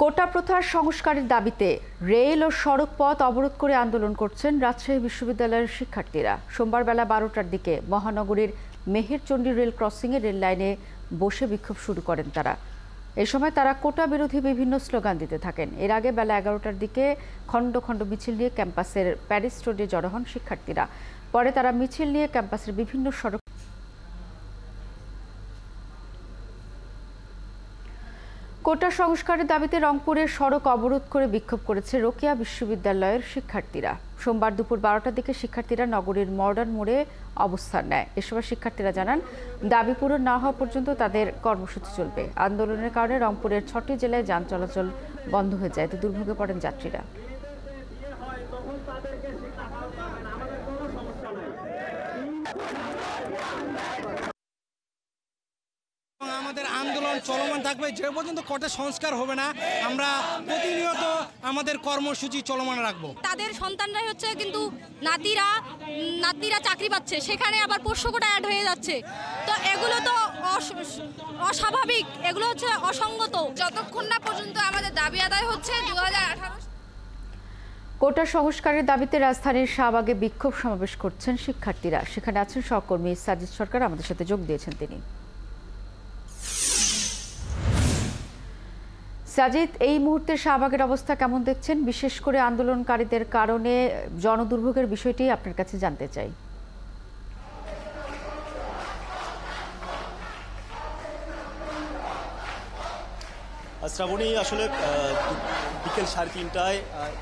কোটা প্রথার সংস্কারের দাবিতে রেল ও সড়ক পথ অবরোধ করে আন্দোলন করছেন রাজশাহী বিশ্ববিদ্যালয়ের শিক্ষার্থীরা। সোমবার বেলা 12টার দিকে মহানগরীর মেহেরচণ্ডী রেল ক্রসিংয়ে রেল লাইনে বসে বিক্ষোভ শুরু করেন তারা। এ সময় তারা কোটা বিরোধী বিভিন্ন স্লোগান দিতে থাকেন। এর আগে বেলা 11টার দিকে খণ্ড খণ্ড মিছিল নিয়ে ক্যাম্পাসের প্যারিস রোডে জড়ো হন শিক্ষার্থীরা। পরে তারা মিছিল নিয়ে ক্যাম্পাসের বিভিন্ন সড়ক কোটা সংস্কারের দাবিতে রংপুরের সড়ক অবরোধ করে বিক্ষোভ করেছে রোকেয়া বিশ্ববিদ্যালয়ের শিক্ষার্থীরা। সোমবার দুপুর 12টার দিকে শিক্ষার্থীরা নগরীর মডার্ন মোড়ে অবস্থান নেয়। এ সময় শিক্ষার্থীরা জানান, দাবি পূরণ না হওয়া পর্যন্ত তাদের কর্মসূচি চলবে। আন্দোলনের কারণে রংপুরের 6টি জেলায় যান চলাচল বন্ধ হয়ে যায়, এতে দুর্ভোগে পড়েন যাত্রীরা। আমাদের আন্দোলন চলমান থাকবে যে পর্যন্ত কোটা সংস্কার হবে না। আমরা প্রতিনিয়ত আমাদের কর্মসূচি চলমান রাখবো। তাদের সন্তানরাই হচ্ছে কিন্তু নাতিরা চাকরি পাচ্ছে, সেখানে আবার পোষ্য কোটা অ্যাড হয়ে যাচ্ছে। তো এগুলো তো অস্বাভাবিক, এগুলো হচ্ছে অসঙ্গত। যতক্ষণ না পর্যন্ত আমাদের দাবি আদায় হচ্ছে 2018 কোটা সংস্কারের দাবিতে রাজধানীর শাহবাগে বিক্ষোভ সমাবেশ করছেন শিক্ষার্থীরা। সেখানে আছেন সহকর্মী সাজিদ সরকার, আমাদের সাথে যোগ দিয়েছেন তিনি। সাজিদ, এই মুহূর্তে শাহবাগের অবস্থা কেমন দেখছেন? বিশেষ করে আন্দোলনকারীদের কারণে জনদুর্ভোগের বিষয়টি আপনার কাছে জানতে চাই। শ্রাবণী, আসলে বিকেল 3:30টায়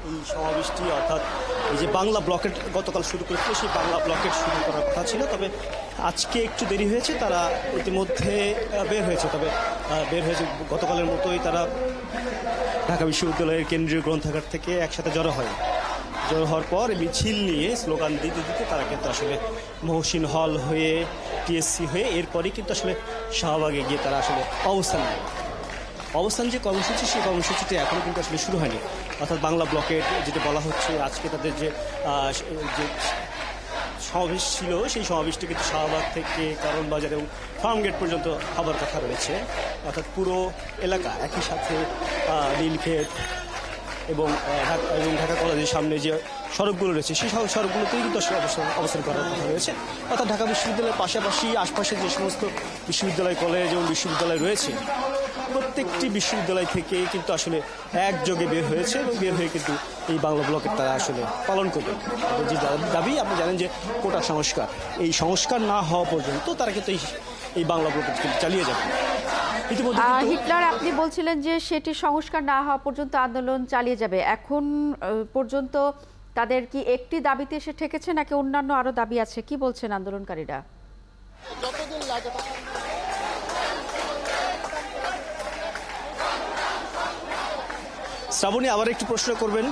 এই সমাবেশটি, অর্থাৎ এই যে বাংলা ব্লকেট গতকাল শুরু করেছিল, সেই বাংলা ব্লকেট শুরু করার কথা ছিল। তবে আজকে একটু দেরি হয়েছে, তারা ইতিমধ্যে বের হয়েছে। গতকালের মতোই তারা ঢাকা বিশ্ববিদ্যালয়ের কেন্দ্রীয় গ্রন্থাগার থেকে একসাথে জড়ো হওয়ার পর মিছিল নিয়ে স্লোগান দিতে দিতে তারা কিন্তু আসলে মহসিন হল হয়ে টিএসসি হয়ে এরপরই কিন্তু আসলে শাহবাগে গিয়ে তারা আসলে অবস্থান যে কর্মসূচি, সেই কর্মসূচিটি এখনও কিন্তু আসলে শুরু হয়নি। অর্থাৎ বাংলা ব্লকের যেটা বলা হচ্ছে, আজকে তাদের যে সমাবেশ ছিল, সেই সমাবেশটি কিন্তু শাহবাগ থেকে কারণ বাজার এবং ফার্মগেট পর্যন্ত হবার কথা রয়েছে। অর্থাৎ পুরো এলাকা একই সাথে নীলক্ষেত এবং ঢাকা কলেজের সামনে যে সড়কগুলো রয়েছে, সেই সড়কগুলোতেই কিন্তু অবস্থান করার কথা রয়েছে। অর্থাৎ ঢাকা বিশ্ববিদ্যালয়ের পাশাপাশি আশপাশে যে সমস্ত বিশ্ববিদ্যালয়, কলেজ এবং বিশ্ববিদ্যালয় রয়েছে, প্রত্যেকটি বিশ্ববিদ্যালয় থেকে কিন্তু আসলে একযোগে বের হয়েছে এবং বের হয়ে কিন্তু এই বাংলা ব্লকের তারা আসলে পালন করবে। যে দাবি, আপনি জানেন যে কোটা সংস্কার, এই সংস্কার না হওয়া পর্যন্ত তারা কিন্তু এই বাংলা ব্লকেট কিন্তু চালিয়ে যাবে। হিটলার, আপনি বলছিলেন যে সেটি সংস্কার না হওয়া পর্যন্ত আন্দোলন চালিয়ে যাবে। এখন পর্যন্ত তাদের কি একটি দাবিতে এসে ঠেকেছে, নাকি অন্যান্য আরো দাবি আছে? কি বলছেন আন্দোলনকারীরা? শ্রাবণী, আবার একটু প্রশ্ন করবেন।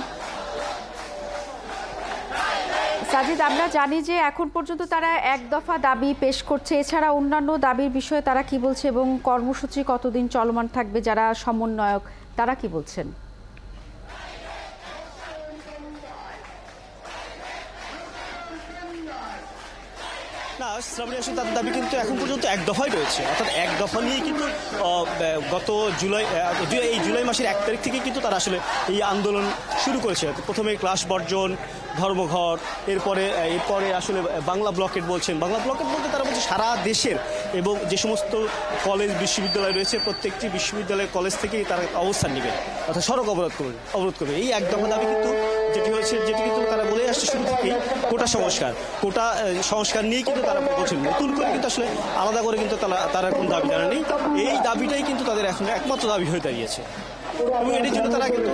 সাজিদ, আমরা জানি যে এখন পর্যন্ত তারা এক দফা দাবি পেশ করছে, এছাড়া অন্যান্য দাবির বিষয়ে তারা কি বলছে এবং কর্মসূচি কতদিন চলমান থাকবে? যারা সমন্বয়ক তারা কি বলছেন? না, শ্রাবণী, আসলে তাদের দাবি কিন্তু এখন পর্যন্ত এক দফাই রয়েছে। অর্থাৎ এক দফা নিয়ে কিন্তু গত জুলাই মাসের 1 তারিখ থেকে কিন্তু তারা আসলে এই আন্দোলন শুরু করেছে। প্রথমে ক্লাস বর্জন, ধর্মঘট, এরপরে আসলে বাংলা ব্লকেট বলছেন। বাংলা ব্লকেট বলতে তারা বলছে সারা দেশের এবং যে সমস্ত কলেজ বিশ্ববিদ্যালয় রয়েছে, প্রত্যেকটি বিশ্ববিদ্যালয় কলেজ থেকেই তারা অবস্থান নেবে, অর্থাৎ সড়ক অবরোধ করবে। এই এক দফা দাবি কিন্তু যেটি কিন্তু তারা বলে আসছে শুরু থেকেই, কোটা সংস্কার নিয়ে কিন্তু তারা বলছেন। নতুন করে কিন্তু আসলে আলাদা করে কিন্তু তারা কোনো দাবি জানায়নি। এই দাবিটাই কিন্তু তাদের এখন একমাত্র দাবি হয়ে দাঁড়িয়েছে এবং এটির জন্য তারা কিন্তু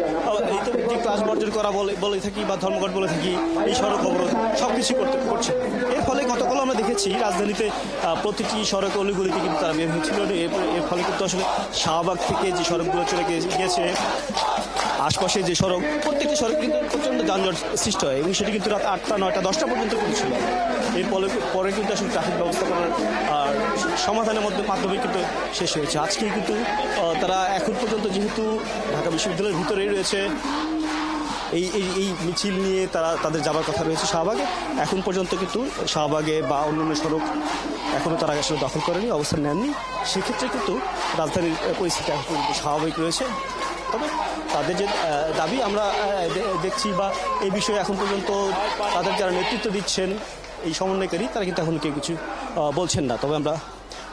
এই তো যে ক্লাস বর্জন করা বলে থাকি বা ধর্মঘট বলে থাকি, এই সড়ক অবরোধ সবকিছু করছে। এর ফলে গতকাল আমরা দেখেছি রাজধানীতে প্রতিটি সড়ক অলিগলিতে কিন্তু তারা বের হয়েছিল। এর ফলে কিন্তু আসলে শাহবাগ থেকে যে সড়কগুলো চলে গিয়েছে, আশপাশে যে সড়ক, প্রত্যেকটি সড়ক কিন্তু প্রচণ্ড যানজট সৃষ্টি হয় এবং সেটি কিন্তু রাত 8টা, 9টা, 10টা পর্যন্ত কিন্তু ছিল। এর পরে কিন্তু আসলে ট্রাফিক ব্যবস্থা করার সমাধানের মাধ্যমে কিন্তু শেষ হয়েছে। আজকেই কিন্তু তারা এখন পর্যন্ত যেহেতু ঢাকা বিশ্ববিদ্যালয়ের ভিতরেই রয়েছে, এই মিছিল নিয়ে তাদের যাবার কথা রয়েছে শাহবাগে। এখন পর্যন্ত কিন্তু শাহবাগে বা অন্যান্য সড়ক এখনও তারা আসলে দখল করেনি, অবস্থান নেননি। সেক্ষেত্রে কিন্তু রাজধানীর পরিস্থিতি এখন স্বাভাবিক রয়েছে। তবে তাদের যে দাবি আমরা দেখছি বা এই বিষয়ে এখন পর্যন্ত তাদের যারা নেতৃত্ব দিচ্ছেন এই সমন্বয়কারী তারা কিন্তু এখন কেউ কিছু বলছেন না। তবে আমরা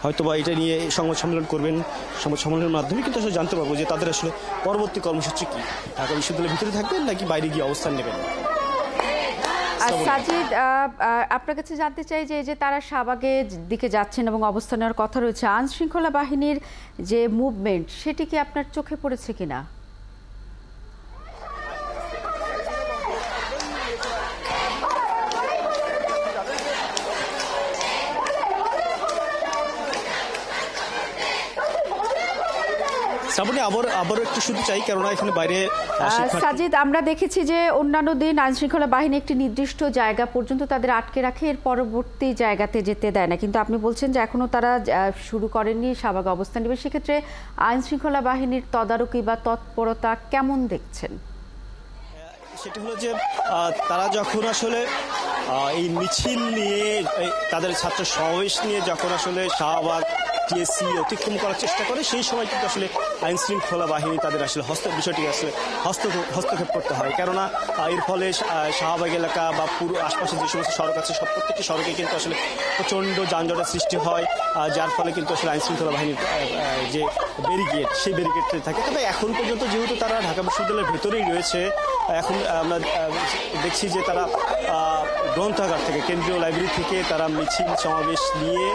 হয়তোবা এটা নিয়ে সংবাদ সম্মেলন করবেন, সংবাদ সম্মেলনের মাধ্যমে কিন্তু আসলে জানতে পারবো যে তাদের আসলে পরবর্তী কর্মসূচি কী, ঢাকা বিশ্ববিদ্যালয়ের ভিতরে থাকবেন নাকি বাইরে গিয়ে অবস্থান নেবেন। সাজিদ, আপনার কাছে জানতে চাই যে তারা শাহবাগের দিকে যাচ্ছেন এবং অবস্থান নেওয়ার কথা রয়েছে, আইন শৃঙ্খলা বাহিনীর যে মুভমেন্ট সেটি কি আপনার চোখে পড়েছে কিনা? আবারও একটু শুনতে চাই, কেননা এখানে বাইরে সাজিদ, আমরা দেখেছি যে অন্যান্য দিন আইন শৃঙ্খলা বাহিনী একটি নির্দিষ্ট জায়গা পর্যন্ত তাদের আটকে রাখে, এর পরবর্তী জায়গাতে যেতে দেয় না, কিন্তু আপনি বলছেন যে এখনো তারা শুরু করেননি শাহবাগে অবস্থান নেবে। সেক্ষেত্রে আইন শৃঙ্খলা বাহিনীর তদারকি বা তৎপরতা কেমন দেখছেন? সেটা হলো যে তারা যখন আসলে এই মিছিল নিয়ে তাদের ছাত্র সমাবেশ নিয়ে যখন আসলে শাহবাগ টিএসসি অতিক্রম করার চেষ্টা করে, সেই সময় কিন্তু আসলে আইন শৃঙ্খলা বাহিনী তাদের আসলে বিষয়টি আসলে হস্তক্ষেপ করতে হয়। কেননা এর ফলে শাহবাগ এলাকা বা পুরো আশপাশে যে সমস্ত সড়ক আছে সব প্রত্যেকটি সড়কে কিন্তু আসলে প্রচণ্ড যানজটের সৃষ্টি হয়, যার ফলে কিন্তু আসলে আইন শৃঙ্খলা বাহিনীর যে ব্যারিকেড সেই ব্যারিকেড থাকে। তবে এখন পর্যন্ত যেহেতু তারা ঢাকা বিশ্ববিদ্যালয়ের ভেতরেই রয়েছে, এখন আমরা দেখছি যে তারা গ্রন্থাগার থেকে, কেন্দ্রীয় লাইব্রেরি থেকে তারা মিছিল সমাবেশ নিয়ে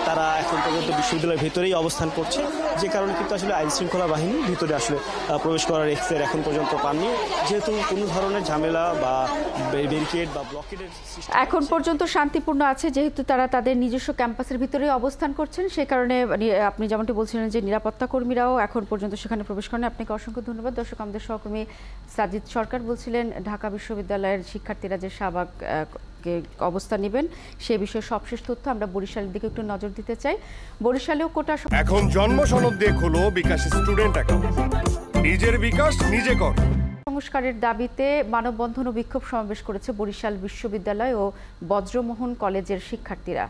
তারা এখন পর্যন্ত বিশ্ববিদ্যালয়ের ভেতরেই অবস্থান করছে, যে কারণে কিন্তু আসলে আইন শৃঙ্খলা বাহিনী ভিতরে আসলে প্রবেশ করার এক্সের এখন পর্যন্ত পাননি, যেহেতু কোনো ধরনের ঝামেলা বা ব্যারিকেড বা ব্লকেডের এখন পর্যন্ত শান্তিপূর্ণ আছে, যেহেতু তারা তাদের নিজস্ব ক্যাম্পাসের ভিতরেই অবস্থান করছেন, সে কারণে আপনি যেমনটি বলছিলেন যে নিরাপত্তা কর্মীরাও এখন পর্যন্ত সেখানে প্রবেশ করেন। আপনাকে অসংখ্য ধন্যবাদ। দর্শক, আমাদের সহকর্মী সাজিদ সরকার বলছিলেন ঢাকা বিশ্ববিদ্যালয়ের শিক্ষার্থীরা যে শাহবাগ অবস্থান নেবেন সে বিষয়ে সবশেষ তথ্য। আমরা বরিশালের দিকে একটু নজর দিতে চাই। বরিশালেও কোটা এখন জন্ম সনদ দিয়ে খোলো বিকাশ স্টুডেন্ট অ্যাকাউন্ট, নিজের বিকাশ নিজে কর। সংস্কারের দাবিতে মানববন্ধন ও বিক্ষোভ সমাবেশ করেছে বরিশাল বিশ্ববিদ্যালয় ও বজ্রমোহন কলেজের শিক্ষার্থীরা।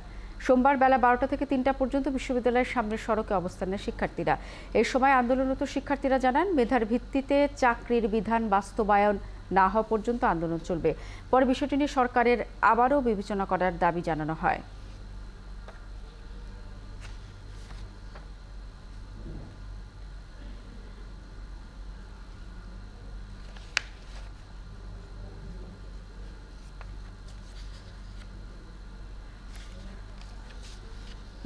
সোমবার বেলা 12টা থেকে 3টা পর্যন্ত বিশ্ববিদ্যালয়ের সামনের সড়কে অবস্থান নেয় শিক্ষার্থীরা। এই সময় আন্দোলনরত শিক্ষার্থীরা জানান, মেধার ভিত্তিতে চাকরির বিধান বাস্তবায়ন না হওয়া পর্যন্ত আন্দোলন চলবে। পরে বিষয়টি নিয়ে সরকারের আবারও বিবেচনা করার দাবি জানানো হয়।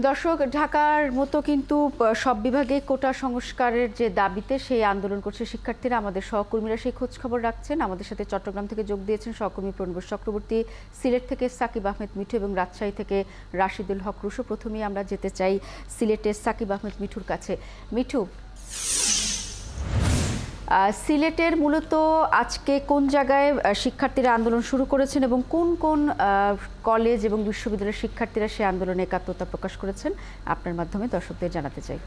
দর্শক, ঢাকার মতো কিন্তু সব বিভাগে কোটা সংস্কারের যে দাবিতে সেই আন্দোলন করছে শিক্ষার্থীরা। আমাদের সহকর্মীরা সেই খোঁজ খবর রাখছেন। আমাদের সাথে চট্টগ্রাম থেকে যোগ দিয়েছেন সহকর্মী প্রণবেশ চক্রবর্তী, সিলেট থেকে সাকিব আহমেদ মিঠু এবং রাজশাহী থেকে রাশিদুল হক রুশো। প্রথমেই আমরা যেতে চাই সিলেটের সাকিব আহমেদ মিঠুর কাছে। মিঠু, সিলেটের মূলত আজকে কোন জায়গায় শিক্ষার্থীরা আন্দোলন শুরু করেছেন এবং কোন কোন কলেজ এবং বিশ্ববিদ্যালয়ের শিক্ষার্থীরা সেই আন্দোলনে একাত্মতা প্রকাশ করেছেন আপনার মাধ্যমে দর্শকদের জানাতে চাই।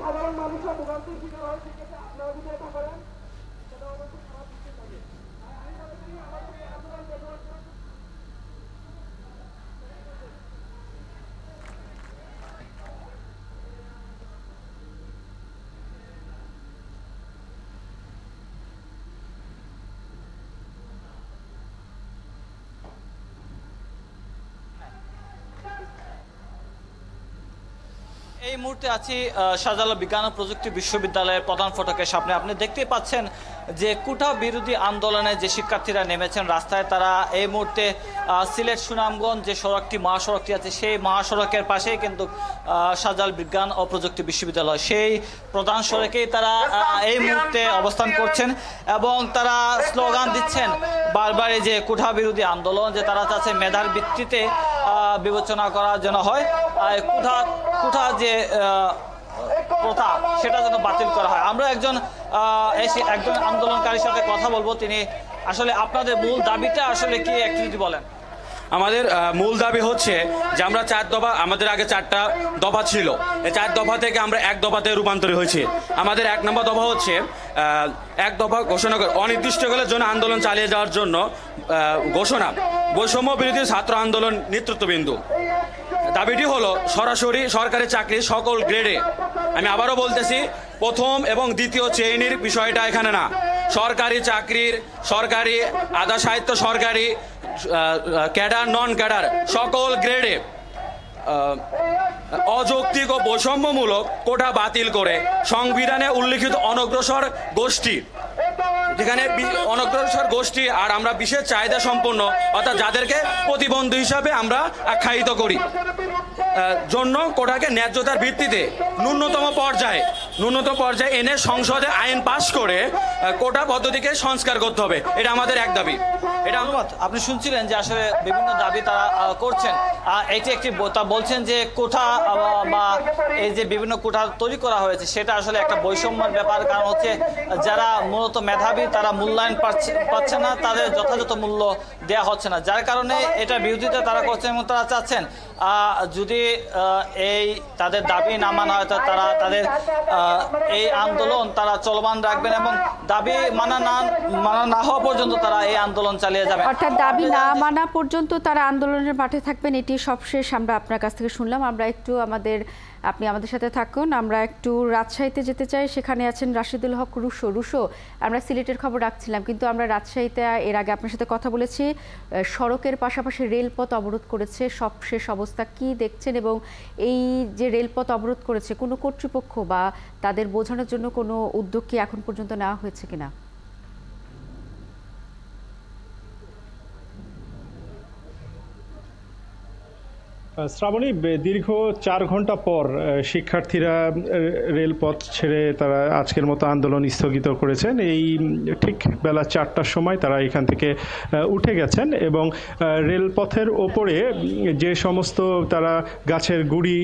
সাধারণ মানুষরা ভোগান্তির শিকার হয়, আপনারা যদি এটা করেন এই মুহূর্তে আছি শাহজালাল বিজ্ঞান ও প্রযুক্তি বিশ্ববিদ্যালয়ের প্রধান ফটকের সামনে। আপনি দেখতেই পাচ্ছেন যে কোটা বিরোধী আন্দোলনে যে শিক্ষার্থীরা নেমেছেন রাস্তায়, তারা এই মুহূর্তে সিলেট সুনামগঞ্জ যে সড়কটি মহাসড়কটি আছে সেই মহাসড়কের পাশেই কিন্তু শাহজালাল বিজ্ঞান ও প্রযুক্তি বিশ্ববিদ্যালয়, সেই প্রধান সড়কেই তারা এই মুহূর্তে অবস্থান করছেন এবং তারা স্লোগান দিচ্ছেন বারবার যে কোটা বিরোধী আন্দোলন, যে তারা চাচ্ছে মেধার ভিত্তিতে বিবেচনা করার জন্য হয়, কোটা যে প্রথা সেটা যেন বাতিল করা হয়। আমরা একজন আন্দোলনকারীর সাথে কথা বলবো। তিনি আসলে আপনাদের মূল দাবিটা আসলে কি একটু যদি বলেন। আমাদের মূল দাবি হচ্ছে যে আমরা 4 দফা, আমাদের আগে 4টা দফা ছিল, এই 4 দফা থেকে আমরা 1 দফাতে রূপান্তরিত হয়েছি। আমাদের 1 নম্বর দফা হচ্ছে 1 দফা ঘোষণা করে অনির্দিষ্টকালের জন্য আন্দোলন চালিয়ে যাওয়ার জন্য ঘোষণা, বৈষম্য বিরোধী ছাত্র আন্দোলন নেতৃত্ববিন্দু। দাবিটি হলো সরাসরি সরকারি চাকরি সকল গ্রেডে, আমি আবারও বলতেছি, প্রথম এবং দ্বিতীয় শ্রেণীর বিষয়টা এখানে না, সরকারি চাকরির, সরকারি আধা সাহিত্য, সরকারি ক্যাডার, নন ক্যাডার সকল গ্রেডে অযৌক্তিক ও বৈষম্যমূলক কোটা বাতিল করে সংবিধানে উল্লিখিত অনগ্রসর গোষ্ঠী, যেখানে অনগ্রসর গোষ্ঠী আর আমরা বিশেষ চাহিদা সম্পন্ন অর্থাৎ যাদেরকে প্রতিবন্ধী হিসাবে আমরা আখ্যায়িত করি জন্য কোটাকে ন্যায্যতার ভিত্তিতে ন্যূনতম পর্যায়ে এনে সংসদে আইন পাশ করে কোটা পদ্ধতিকে সংস্কার করতে হবে। এটা আমাদের এক দাবি। এটা অনুমত আপনি শুনছিলেন যে আসলে বিভিন্ন দাবি তারা করছেন। এটি একটি বলছেন যে কোটা বা এই যে বিভিন্ন কোটা তৈরি করা হয়েছে সেটা আসলে একটা বৈষম্যের ব্যাপার, কারণ হচ্ছে যারা মূলত মেধাবী তারা মূল্যায়ন পাচ্ছে না, তাদের যথাযথ মূল্য দেওয়া হচ্ছে না, যার কারণে এটা বিরোধিতা তারা করছেন এবং তারা চাচ্ছেন যদি এই তাদের দাবি না মানা হয় তারা তাদের এই আন্দোলন তারা চলমান রাখবেন এবং দাবি মানা না হওয়া পর্যন্ত তারা এই আন্দোলন চালিয়ে যাবেন। অর্থাৎ দাবি না মানা পর্যন্ত তারা আন্দোলনের মাঠে থাকবেন, এটি সবশেষ আমরা আপনার কাছ থেকে শুনলাম। আমরা একটু আপনি আমাদের সাথে থাকুন, আমরা একটু রাজশাহীতে যেতে চাই, সেখানে আছেন রাশিদুল হক রুশো। আমরা সিলেটের খবর রাখছিলাম, কিন্তু আমরা রাজশাহীতে এর আগে আপনার সাথে কথা বলেছি, সড়কের পাশাপাশি রেলপথ অবরোধ করেছে, সবশেষ অবস্থা কি দেখছেন এবং এই যে রেলপথ অবরোধ করেছে কোনো কর্তৃপক্ষ বা তাদের বোঝানোর জন্য কোনো উদ্যোগ কি এখন পর্যন্ত নেওয়া হয়েছে কিনা? শ্রাবণী, দীর্ঘ 4 ঘন্টা পর শিক্ষার্থীরা রেলপথ ছেড়ে তারা আজকের মতো আন্দোলন স্থগিত করেছেন। এই ঠিক বেলা 4টার সময় তারা এখান থেকে উঠে গেছেন এবং রেলপথের ওপরে যে সমস্ত তারা গাছের গুঁড়ি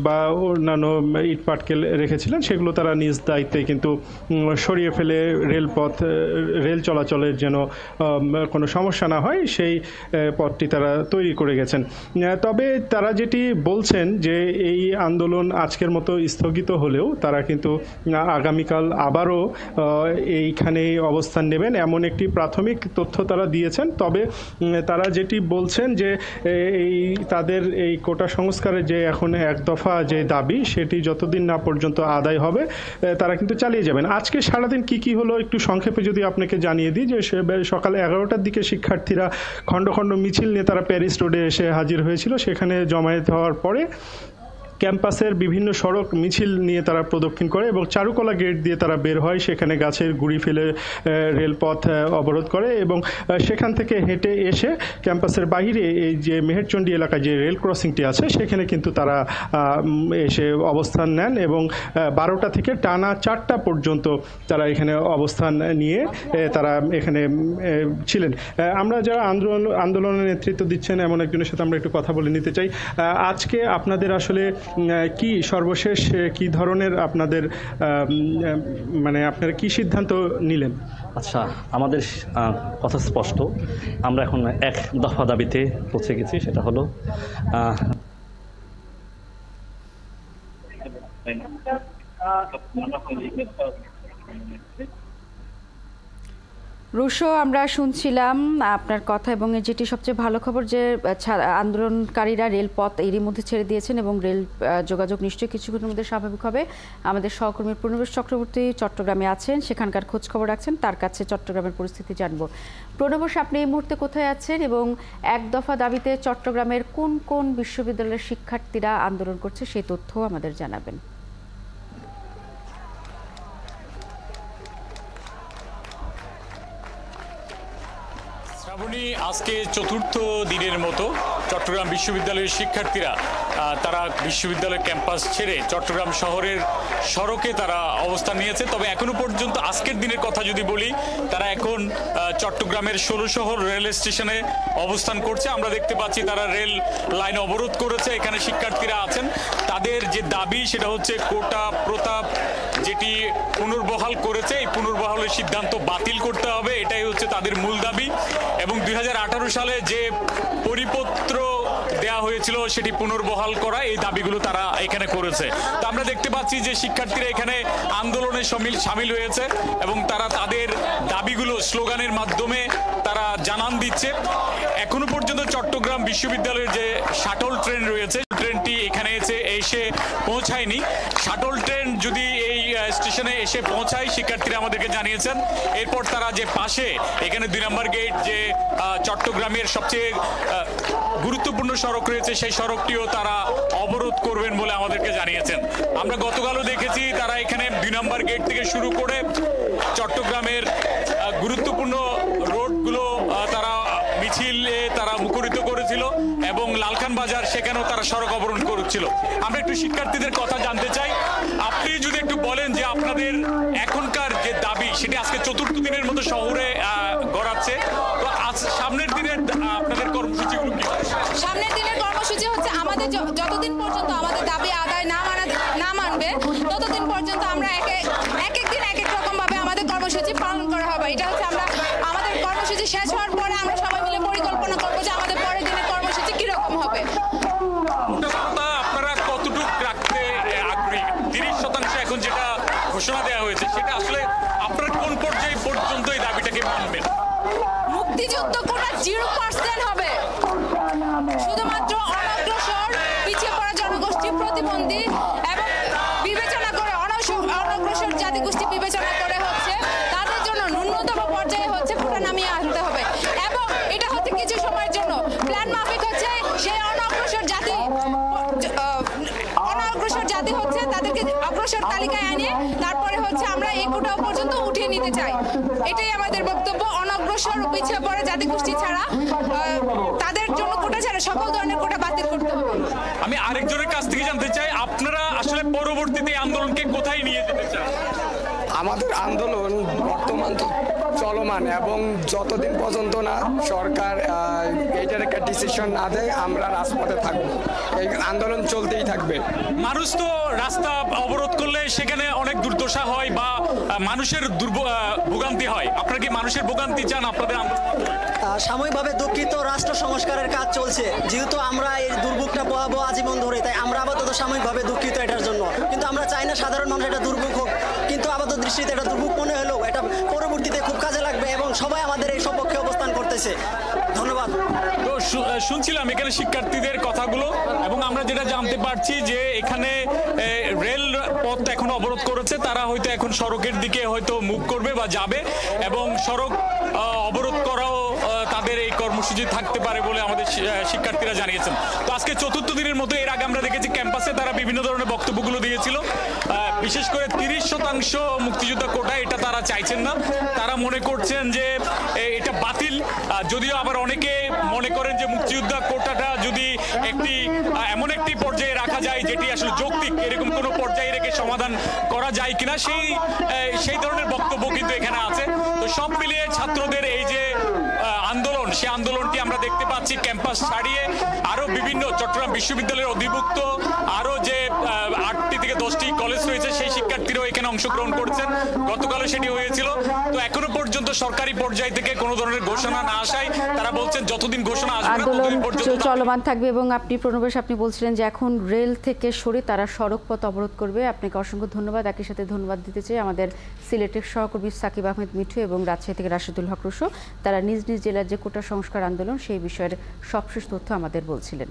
বা অন্যান্য ইটপাটকেল রেখেছিলেন সেগুলো তারা নিজ দায়িত্বে কিন্তু সরিয়ে ফেলে রেল চলাচলের যেন কোনো সমস্যা না হয় সেই পথটি তারা তৈরি করে গেছেন। তবে তারা যেটি বলছেন যে এই আন্দোলন আজকের মতো স্থগিত হলেও তারা কিন্তু আগামীকাল আবারও এইখানে অবস্থান নেবেন এমন একটি প্রাথমিক তথ্য তারা দিয়েছেন। তবে তারা যেটি বলছেন যে তাদের এই কোটা সংস্কারের যে এখন 1 দফা যে দাবি সেটি যতদিন না পর্যন্ত আদায় হবে তারা কিন্তু চালিয়ে যাবেন। আজকে সারাদিন কি হলো একটু সংক্ষেপে যদি আপনাকে জানিয়ে দিই, যে সকাল 11টার দিকে শিক্ষার্থীরা খণ্ড খণ্ড মিছিল নিয়ে তারা প্যারিস রোডে এসে হাজির হয়েছিল। সেখানে জমায়েত হওয়ার পরে ক্যাম্পাসের বিভিন্ন সড়ক মিছিল নিয়ে তারা প্রদক্ষিণ করে এবং চারুকলা গেট দিয়ে তারা বের হয়, সেখানে গাছের গুঁড়ি ফেলে রেলপথ অবরোধ করে এবং সেখান থেকে হেঁটে এসে ক্যাম্পাসের বাইরে এই যে মেহেরচণ্ডী এলাকায় যে রেল ক্রসিংটি আছে সেখানে কিন্তু তারা এসে অবস্থান নেন এবং 12টা থেকে টানা 4টা পর্যন্ত তারা এখানে অবস্থান নিয়ে তারা এখানে ছিলেন। আমরা যারা আন্দোলনের নেতৃত্ব দিচ্ছেন এমন একজনের সাথে আমরা একটু কথা বলে নিতে চাই। আজকে আপনাদের আসলে কি সর্বশেষ কি ধরনের আপনাদের আপনারা কি সিদ্ধান্ত নিলেন? আচ্ছা, আমাদের কথা স্পষ্ট, আমরা এখন 1 দফা দাবিতে পৌঁছে গেছি, সেটা হলো রুশো, আমরা শুনছিলাম আপনার কথা এবং যেটি সবচেয়ে ভালো খবর যে আন্দোলনকারীরা রেলপথ এরই মধ্যে ছেড়ে দিয়েছেন এবং রেল যোগাযোগ নিশ্চয়ই কিছুক্ষণের মধ্যে স্বাভাবিক হবে। আমাদের সহকর্মী প্রণবেশ চক্রবর্তী চট্টগ্রামে আছেন, সেখানকার খোঁজ খবর রাখছেন, তার কাছে চট্টগ্রামের পরিস্থিতি জানবো। প্রণবেশ, আপনি এই মুহূর্তে কোথায় আছেন এবং 1 দফা দাবিতে চট্টগ্রামের কোন কোন বিশ্ববিদ্যালয়ের শিক্ষার্থীরা আন্দোলন করছে সেই তথ্য আমাদের জানাবেন। আজকে 4র্থ দিনের মতো চট্টগ্রাম বিশ্ববিদ্যালয়ের শিক্ষার্থীরা তারা বিশ্ববিদ্যালয় ক্যাম্পাস ছেড়ে চট্টগ্রাম শহরের সড়কে তারা অবস্থান নিয়েছে। তবে এখনো পর্যন্ত আজকের দিনের কথা যদি বলি, তারা এখন চট্টগ্রামের 16 শহর রেল স্টেশনে অবস্থান করছে। আমরা দেখতে পাচ্ছি তারা রেল লাইন অবরোধ করেছে, এখানে শিক্ষার্থীরা আছেন। তাদের যে দাবি সেটা হচ্ছে কোটা প্রথা যেটি পুনর্বহাল করেছে, এই পুনর্বহালের সিদ্ধান্ত বাতিল করতে হবে, এটাই হচ্ছে তাদের মূল দাবি। এবং 2018 সালে যে পরিপত্র দেয়া হয়েছিল সেটি পুনর্বহাল করা, এই দাবিগুলো তারা এখানে করেছে। তো আমরা দেখতে পাচ্ছি যে শিক্ষার্থীরা এখানে আন্দোলনে সামিল হয়েছে এবং তারা তাদের দাবিগুলো স্লোগানের মাধ্যমে তারা জানান দিচ্ছে। এখনো পর্যন্ত চট্টগ্রাম বিশ্ববিদ্যালয়ের যে শাটল ট্রেন রয়েছে, ট্রেনটি এখানে এসে পৌঁছায়নি। শাটল ট্রেন যদি এই স্টেশনে এসে পৌঁছায়, শিক্ষার্থীরা আমাদেরকে জানিয়েছেন, এরপর তারা যে পাশে এখানে 2 নম্বর গেট যে চট্টগ্রামের সবচেয়ে গুরুত্বপূর্ণ সড়ক রয়েছে, সেই সড়কটিও তারা অবরোধ করবেন বলে আমাদেরকে জানিয়েছেন। আমরা গতকালও দেখেছি তারা এখানে 2 নম্বর গেট থেকে শুরু করে চট্টগ্রামের গুরুত্বপূর্ণ রোডগুলো তারা মিছিলে তারা মুখরিত করেছিল এবং লালখান বাজার সেখানেও তারা সড়ক অবরোধ করেছিল। আমরা একটু শিক্ষার্থীদের কথা জানতে চাই, আপনি যদি একটু বলেন যে আপনাদের এখনকার যে দাবি সেটি আজকে 4র্থ দিনের মতো শহরে গড়াচ্ছে, তো সামনের দিনের আপনাদের কর্মসূচিগুলো কি? সামনের দিনের কর্মসূচি হচ্ছে আমাদের যতদিন পর্যন্ত আমাদের দাবি আদায় না মানবে ততদিন পর্যন্ত আমরা এক এক দিন এক এক রকম ভাবে আমাদের কর্মসূচি পালন করা হবে। এটা হচ্ছে আমাদের কর্মসূচি শেষ হওয়ার পরে আমরা সবাই মিলে পরিকল্পনা করবো যে আমাদের পরের দিনের কর্মসূচি কিরকম হবে। আপনারা কতটুকু রাখতে আগ্রহী? 30% এখন যেটা ঘোষণা দেওয়া হয়েছে সেটা আসলে আপনারা কোন পর্যায়ে পর্যন্ত এই দাবিটাকে মানবেন? মুক্তিযুদ্ধ কোটা 0% হবে। শুধুমাত্র অনগ্রসর, পিছিয়ে পড়া জনগোষ্ঠী, প্রতিবন্ধী এবং বিবেচনা করে অনগ্রসর জাতিগোষ্ঠী বিবেচনা করে হচ্ছে তাদের জন্য ন্যূনতম পর্যায়ে হচ্ছে কোটা নামিয়ে আনতে হবে। এবং এটা হচ্ছে কিছু সময়ের জন্য, প্ল্যান মাফিক হচ্ছে সেই অনগ্রসর জাতি হচ্ছে তাদেরকে অগ্রসর তালিকায় আনিয়ে তারপরে হচ্ছে আমরা এই কোটাও পর্যন্ত উঠিয়ে নিতে চাই। এটাই আমাদের বক্তব্য। অনগ্রসর ও পিছিয়ে পড়া জাতিগোষ্ঠী ছাড়া তাদের জন্য কোটা ছাড়া সকল ধরনের কোটা বাতিল করতে হবে। আমি আরেকজনের কাছ থেকে জানতে চাই, আপনারা আসলে পরবর্তীতে আন্দোলনকে কোথায় নিয়ে যেতে চান? আমাদের আন্দোলন বর্তমান চলমান এবং যতদিন পর্যন্ত না সরকার এইটার একটা ডিসিশন না দেয় আমরা রাজপথে থাকবো, এই আন্দোলন চলতেই থাকবে। মানুষ তো রাস্তা অবরোধ করলে সেখানে অনেক দুর্দশা হয় বা মানুষের ভোগান্তি হয়, আপনারা কি মানুষের ভোগান্তি চান? আপনাদের সাময়িকভাবে দুঃখিত, রাষ্ট্র সংস্কারের কাজ চলছে, যেহেতু আমরা এই দুর্ভোগটা পোহাবো আজীবন ধরে, তাই আমরা আপাতত সাময়িকভাবে দুঃখিত এটার জন্য। কিন্তু আমরা চাই না সাধারণ মানুষ এটা দুর্ভোগ হোক, কিন্তু আপাতত দৃষ্টিতে এটা দুর্ভোগ মনে হলেও এটা পরবর্তীতে খুব কাজে লাগবে এবং সবাই আমাদের এই সপক্ষে অবস্থান করতেছে। ধন্যবাদ। তো শুনছিলাম এখানে শিক্ষার্থীদের কথাগুলো এবং আমরা যেটা জানতে পারছি যে এখানে রেল পথ এখন অবরোধ করেছে, তারা হয়তো এখন সড়কের দিকে হয়তো মুভ করবে বা যাবে এবং সড়ক অবরোধ করাও তাদের এই কর্মসূচি থাকতে পারে বলে আমাদের শিক্ষার্থীরা জানিয়েছেন। তো আজকে 4র্থ দিনের মতো এর আগে আমরা দেখেছি ক্যাম্পাসে তারা বিভিন্ন ধরনের বক্তব্যগুলো দিয়েছিল, বিশেষ করে 30% মুক্তিযোদ্ধা কোটা এটা তারা চাইছেন না, তারা মনে করছেন যে এটা বাতিল। যদিও আবার অনেকে মনে করেন যে মুক্তিযোদ্ধা কোটাটা যদি এমন একটি পর্যায়ে রাখা যায় যেটি আসলে যৌক্তিক, এরকম কোনো পর্যায়ে রেখে সমাধান করা যায় কিনা সেই ধরনের বক্তব্য কিন্তু এখানে আছে। তো সব মিলিয়ে ছাত্রদের এই যে আন্দোলন, সেই আন্দোলনটি আমরা দেখতে পাচ্ছি ক্যাম্পাস ছাড়িয়ে আরো বিভিন্ন চট্টগ্রাম বিশ্ববিদ্যালয়ের অধিভুক্ত আরো যে 8টি থেকে 10টি কলেজ রয়েছে সেই শিক্ষার্থীরাও এখানে অংশগ্রহণ করছেন। গতকালও সেটি হয়েছিল। তো এখনো পর্যন্ত সরকারি পর্যায় থেকে কোনো ধরনের ঘোষণা না আসায় তারা বলছেন যতদিন ঘোষণা আসবে না ততদিন পর্যন্ত চলমান থাকবে। এবং আপনি প্রণবেশ আপনি বলছিলেন যে এখন রেল থেকে সরে তারা সড়ক পথ অবরোধ করবে। আপনাকে অসংখ্য ধন্যবাদ। একই সাথে ধন্যবাদ দিতে চাই আমাদের সিলেটের সহকর্মী সাকিব আহমেদ মিঠু এবং রাজশাহী থেকে রাশেদুল হক রুশো। তারা নিজ নিজ জেলার যে কোটা সংস্কার আন্দোলন সেই বিষয়ের সবশেষ তথ্য আমাদের বলছিলেন।